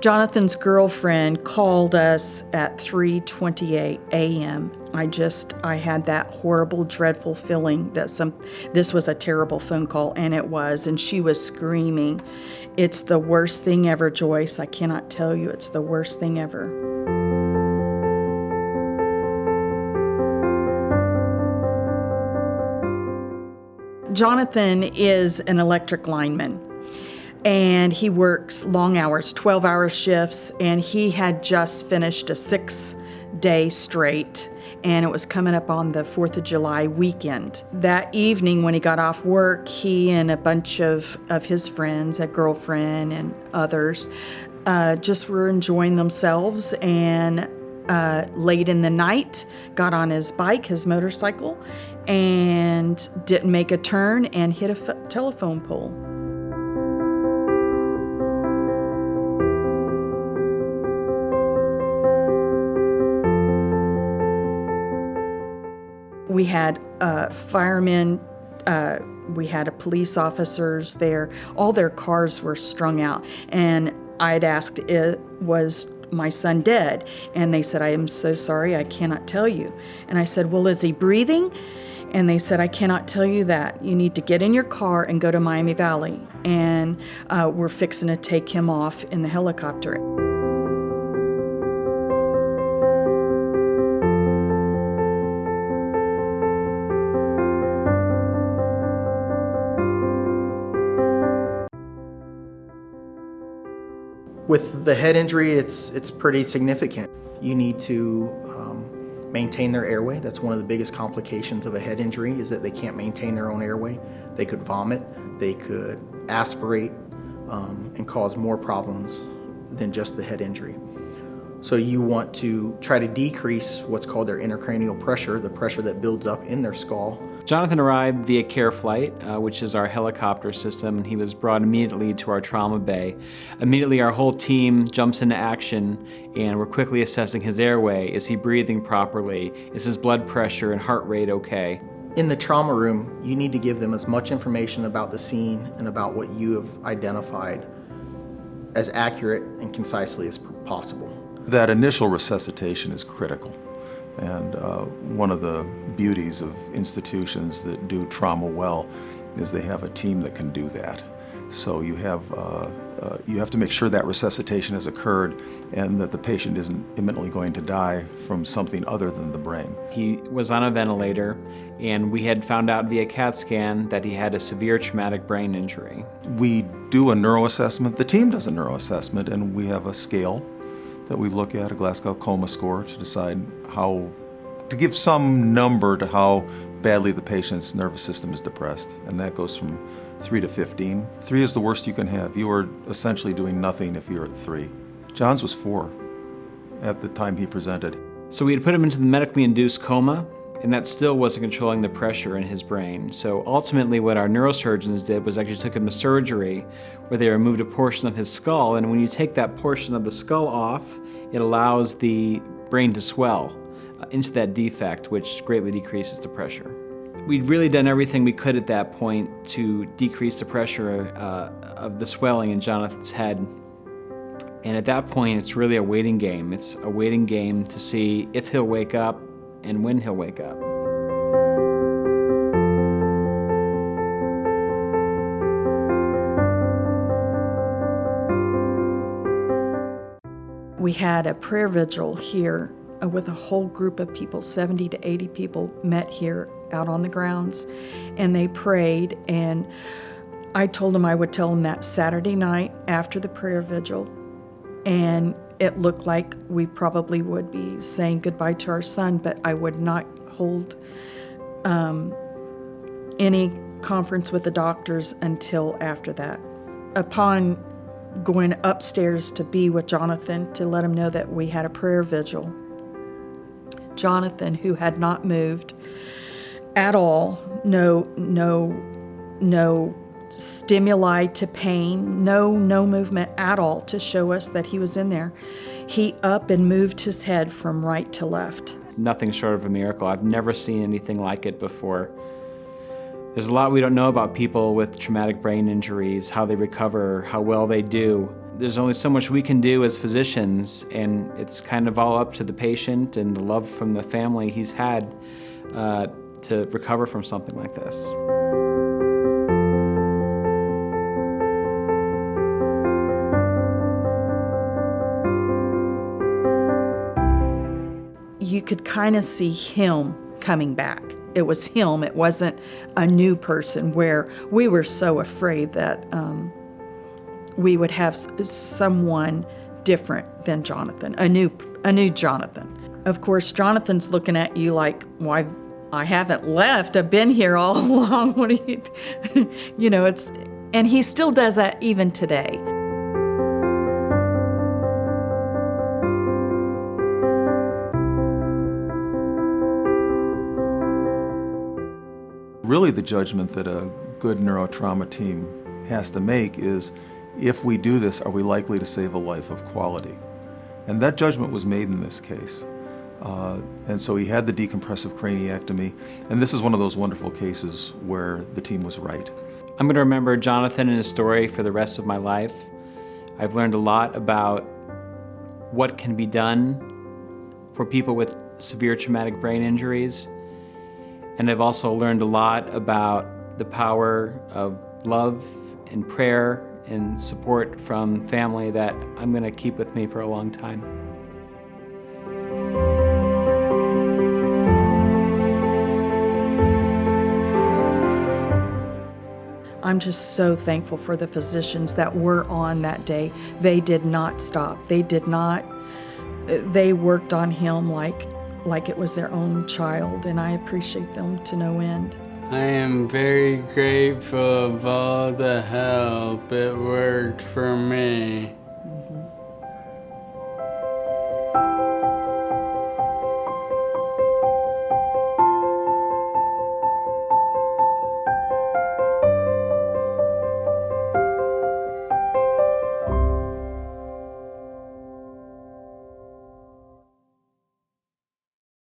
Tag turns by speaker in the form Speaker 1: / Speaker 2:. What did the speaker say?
Speaker 1: Jonathan's girlfriend called us at 3:28 a.m. I had that horrible, dreadful feeling that this was a terrible phone call, and it was, and she was screaming, "It's the worst thing ever, Joyce. I cannot tell you, it's the worst thing ever." Jonathan is an electric lineman, and he works long hours, 12-hour shifts, and he had just finished a 6-day straight, and it was coming up on the 4th of July weekend. That evening when he got off work, he and a bunch of his friends, a girlfriend and others, just were enjoying themselves, and late in the night got on his bike, his motorcycle, and didn't make a turn and hit a telephone pole. We had firemen, we had police officers there. All their cars were strung out. And I'd asked, was my son dead? And they said, "I am so sorry, I cannot tell you." And I said, "Well, is he breathing?" And they said, "I cannot tell you that. You need to get in your car and go to Miami Valley. And we're fixing to take him off in the helicopter."
Speaker 2: With the head injury, it's pretty significant. You need to maintain their airway. That's one of the biggest complications of a head injury, is that they can't maintain their own airway. They could vomit, they could aspirate, and cause more problems than just the head injury. So you want to try to decrease what's called their intracranial pressure, the pressure that builds up in their skull.
Speaker 3: Jonathan arrived via CareFlight, which is our helicopter system, and he was brought immediately to our trauma bay. Immediately, our whole team jumps into action, and we're quickly assessing his airway. Is he breathing properly? Is his blood pressure and heart rate okay?
Speaker 2: In the trauma room, you need to give them as much information about the scene and about what you have identified as accurate and concisely as possible.
Speaker 4: That initial resuscitation is critical. And one of the beauties of institutions that do trauma well is they have a team that can do that. So you have to make sure that resuscitation has occurred and that the patient isn't imminently going to die from something other than the brain.
Speaker 3: He was on a ventilator, and we had found out via CAT scan that he had a severe traumatic brain injury.
Speaker 4: We do a neuroassessment. The team does a neuroassessment, and we have a scale that we look at, a Glasgow Coma score, to decide to give some number to how badly the patient's nervous system is depressed. And that goes from 3 to 15. 3 is the worst you can have. You are essentially doing nothing if you're at 3. John's was 4 at the time he presented.
Speaker 3: So we had put him into the medically induced coma, and that still wasn't controlling the pressure in his brain. So ultimately what our neurosurgeons did was actually took him to surgery, where they removed a portion of his skull, and when you take that portion of the skull off, it allows the brain to swell into that defect, which greatly decreases the pressure. We'd really done everything we could at that point to decrease the pressure of the swelling in Jonathan's head. And at that point, it's really a waiting game. It's a waiting game to see if he'll wake up and when he'll wake up.
Speaker 1: We had a prayer vigil here with a whole group of people, 70 to 80 people met here out on the grounds, and they prayed, and I told them I would tell them that Saturday night after the prayer vigil, and it looked like we probably would be saying goodbye to our son, but I would not hold any conference with the doctors until after that. Upon going upstairs to be with Jonathan to let him know that we had a prayer vigil, Jonathan, who had not moved at all, no stimuli to pain, no movement at all to show us that he was in there. He up and moved his head from right to left.
Speaker 3: Nothing short of a miracle. I've never seen anything like it before. There's a lot we don't know about people with traumatic brain injuries, how they recover, how well they do. there's only so much we can do as physicians, and it's kind of all up to the patient and the love from the family he's had to recover from something like this.
Speaker 1: You could kind of see him coming back. It was him. It wasn't a new person, where we were so afraid that we would have someone different than Jonathan, a new Jonathan. Of course, Jonathan's looking at you like, why? I haven't left. I've been here all along. What do you, and he still does that even today.
Speaker 4: Really, the judgment that a good neurotrauma team has to make is, if we do this, are we likely to save a life of quality? And that judgment was made in this case. And so he had the decompressive craniectomy, and this is one of those wonderful cases where the team was right.
Speaker 3: I'm going to remember Jonathan and his story for the rest of my life. I've learned a lot about what can be done for people with severe traumatic brain injuries. And I've also learned a lot about the power of love and prayer and support from family that I'm going to keep with me for a long time.
Speaker 1: I'm just so thankful for the physicians that were on that day. They did not stop. They worked on him like it was their own child, and I appreciate them to no end.
Speaker 5: I am very grateful of all the help. It worked for me.